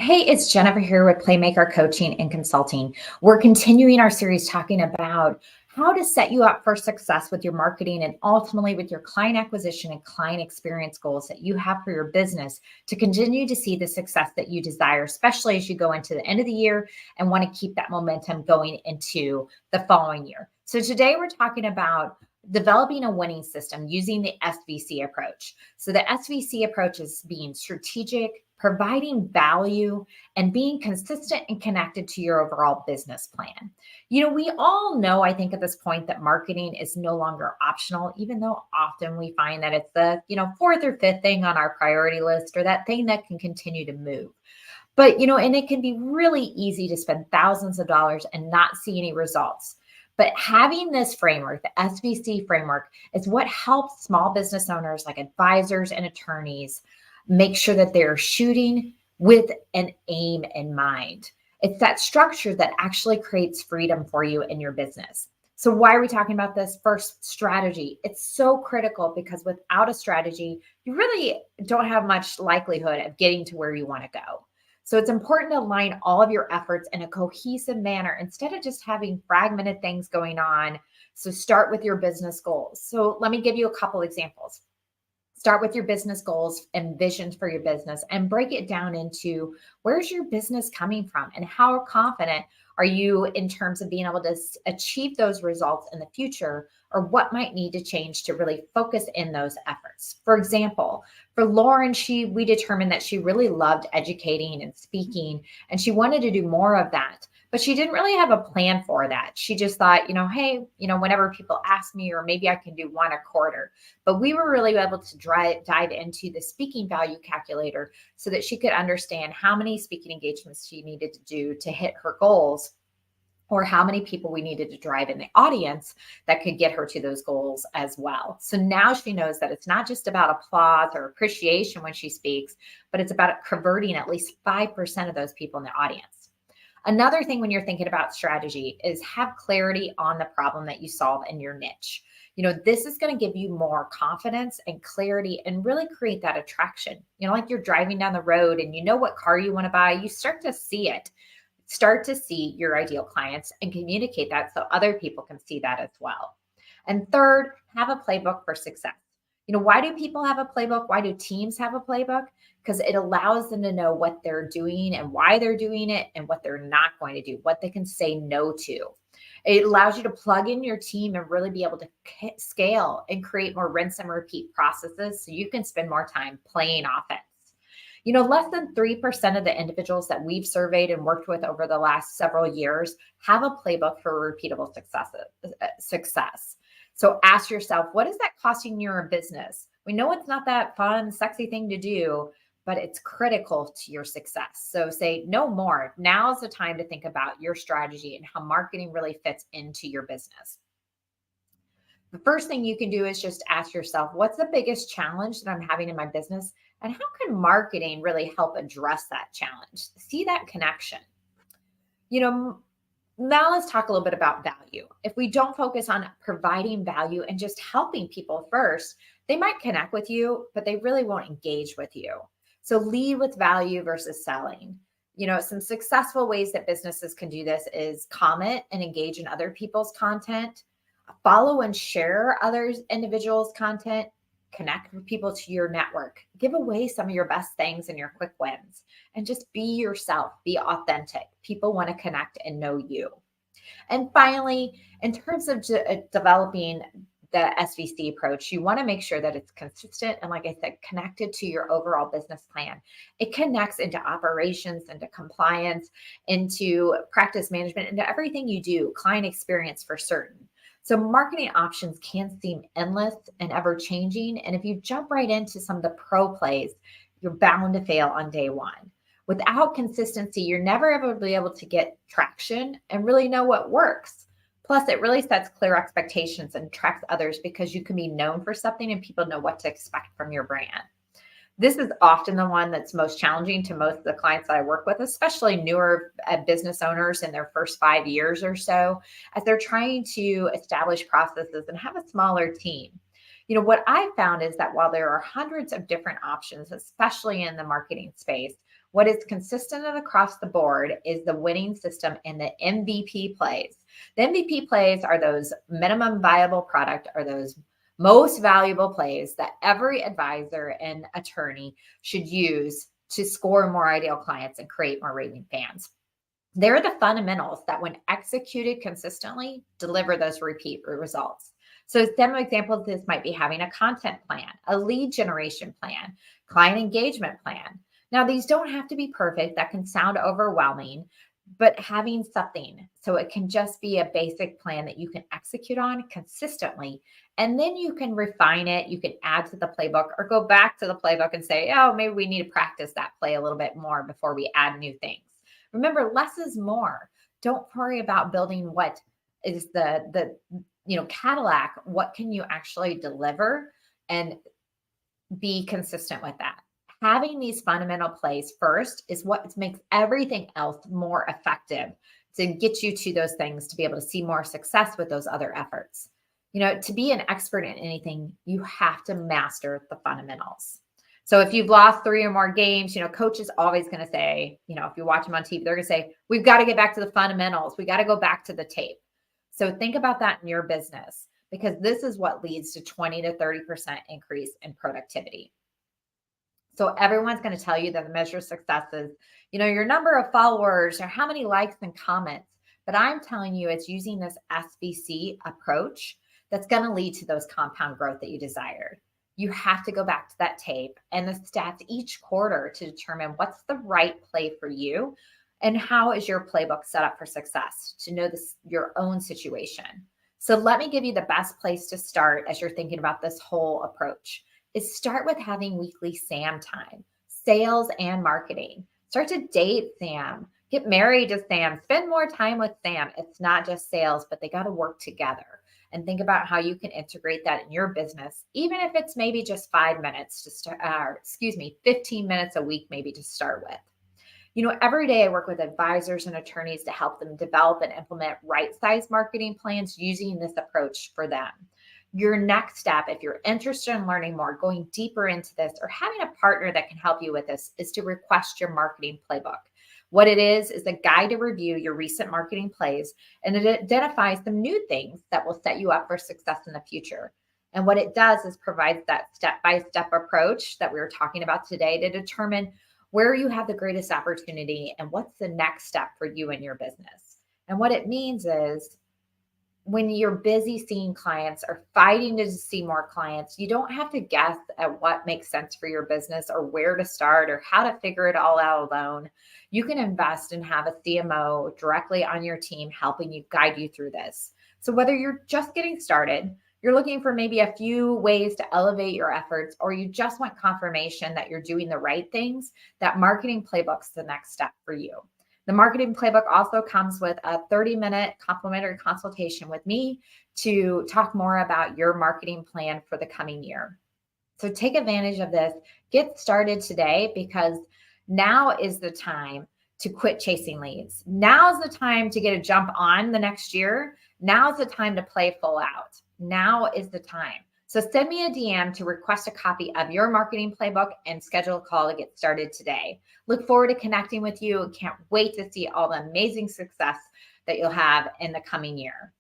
Hey, it's Jennifer here with Playmaker Coaching and Consulting. We're continuing our series talking about how to set you up for success with your marketing and ultimately with your client acquisition and client experience goals that you have for your business to continue to see the success that you desire, especially as you go into the end of the year and want to keep that momentum going into the following year. So today we're talking about developing a winning system using the SVC approach. So the SVC approach is being strategic, providing value, and being consistent and connected to your overall business plan. We all know, I think at this point, that marketing is no longer optional, even though often we find that it's the, fourth or fifth thing on our priority list or that thing that can continue to move. But, and it can be really easy to spend thousands of dollars and not see any results. But having this framework, the SVC framework, is what helps small business owners like advisors and attorneys make sure that they're shooting with an aim in mind. It's that structure that actually creates freedom for you in your business. So why are we talking about this? First, strategy. It's so critical because without a strategy, you really don't have much likelihood of getting to where you want to go. So it's important to align all of your efforts in a cohesive manner instead of just having fragmented things going on. So start with your business goals. So let me give you a couple examples. Start with your business goals and visions for your business and break it down into where's your business coming from and how confident are you in terms of being able to achieve those results in the future, or what might need to change to really focus in those efforts. For example, for Lauren, we determined that she really loved educating and speaking, and she wanted to do more of that. But she didn't really have a plan for that. She just thought, hey, whenever people ask me, or maybe I can do one a quarter. But we were really able to dive into the speaking value calculator so that she could understand how many speaking engagements she needed to do to hit her goals, or how many people we needed to drive in the audience that could get her to those goals as well. So now she knows that it's not just about applause or appreciation when she speaks, but it's about converting at least 5% of those people in the audience. Another thing when you're thinking about strategy is have clarity on the problem that you solve in your niche. This is going to give you more confidence and clarity and really create that attraction. Like you're driving down the road and you know what car you want to buy, you start to see it. Start to see your ideal clients and communicate that so other people can see that as well. And third, have a playbook for success. Why do people have a playbook? Why do teams have a playbook? Because it allows them to know what they're doing and why they're doing it and what they're not going to do, what they can say no to. It allows you to plug in your team and really be able to scale and create more rinse and repeat processes so you can spend more time playing offense. Less than 3% of the individuals that we've surveyed and worked with over the last several years have a playbook for repeatable success. So ask yourself, what is that costing your business? We know it's not that fun, sexy thing to do, but it's critical to your success. So say no more. Now's the time to think about your strategy and how marketing really fits into your business. The first thing you can do is just ask yourself, what's the biggest challenge that I'm having in my business? And how can marketing really help address that challenge? See that connection. Now let's talk a little bit about value. If we don't focus on providing value and just helping people first, they might connect with you, but they really won't engage with you. So lead with value versus selling. Some successful ways that businesses can do this is comment and engage in other people's content, follow and share others individuals' content, connect with people to your network, give away some of your best things and your quick wins, and just be yourself, be authentic. People want to connect and know you. And finally, in terms of developing the SVC approach, you want to make sure that it's consistent and, like I said, connected to your overall business plan. It connects into operations, into compliance, into practice management, into everything you do, client experience for certain. So marketing options can seem endless and ever changing. And if you jump right into some of the pro plays, you're bound to fail on day one. Without consistency, you're never ever be able to get traction and really know what works. Plus, it really sets clear expectations and attracts others because you can be known for something and people know what to expect from your brand. This is often the one that's most challenging to most of the clients that I work with, especially newer business owners in their first 5 years or so, as they're trying to establish processes and have a smaller team. What I found is that while there are hundreds of different options, especially in the marketing space, what is consistent and across the board is the winning system and the MVP plays. The MVP plays are those minimum viable product, or those most valuable plays that every advisor and attorney should use to score more ideal clients and create more raving fans. They're the fundamentals that, when executed consistently, deliver those repeat results. So some examples of this might be having a content plan, a lead generation plan, client engagement plan. Now, these don't have to be perfect. That can sound overwhelming, but having something, so it can just be a basic plan that you can execute on consistently, and then you can refine it. You can add to the playbook or go back to the playbook and say, oh, maybe we need to practice that play a little bit more before we add new things. Remember, less is more. Don't worry about building what is the Cadillac. What can you actually deliver, and be consistent with that? Having these fundamental plays first is what makes everything else more effective to get you to those things, to be able to see more success with those other efforts. To be an expert in anything, you have to master the fundamentals. So if you've lost 3 or more games, coach is always going to say, if you watch them on TV, they're going to say, we've got to get back to the fundamentals. We got to go back to the tape. So think about that in your business, because this is what leads to 20 to 30% increase in productivity. So everyone's going to tell you that the measure of success is, your number of followers or how many likes and comments. But I'm telling you, it's using this SVC approach that's going to lead to those compound growth that you desired. You have to go back to that tape and the stats each quarter to determine what's the right play for you, and how is your playbook set up for success, to know your own situation. So let me give you the best place to start as you're thinking about this whole approach. Is start with having weekly SAM time, sales and marketing. Start to date Sam, get married to Sam, spend more time with Sam. It's not just sales, but they got to work together. And think about how you can integrate that in your business, even if it's maybe just 5 minutes to start, 15 minutes a week, maybe to start with. Every day I work with advisors and attorneys to help them develop and implement right-sized marketing plans using this approach for them. Your next step, if you're interested in learning more, going deeper into this, or having a partner that can help you with this, is to request your marketing playbook. What it is a guide to review your recent marketing plays, and it identifies some new things that will set you up for success in the future. And what it does is provides that step-by-step approach that we were talking about today to determine where you have the greatest opportunity and what's the next step for you in your business. And what it means is, when you're busy seeing clients or fighting to see more clients, you don't have to guess at what makes sense for your business or where to start or how to figure it all out alone. You can invest and have a CMO directly on your team helping you, guide you through this. So whether you're just getting started, you're looking for maybe a few ways to elevate your efforts, or you just want confirmation that you're doing the right things, that marketing playbook's the next step for you. The marketing playbook also comes with a 30-minute complimentary consultation with me to talk more about your marketing plan for the coming year. So take advantage of this. Get started today, because now is the time to quit chasing leads. Now is the time to get a jump on the next year. Now is the time to play full out. Now is the time. So send me a DM to request a copy of your marketing playbook and schedule a call to get started today. Look forward to connecting with you. Can't wait to see all the amazing success that you'll have in the coming year.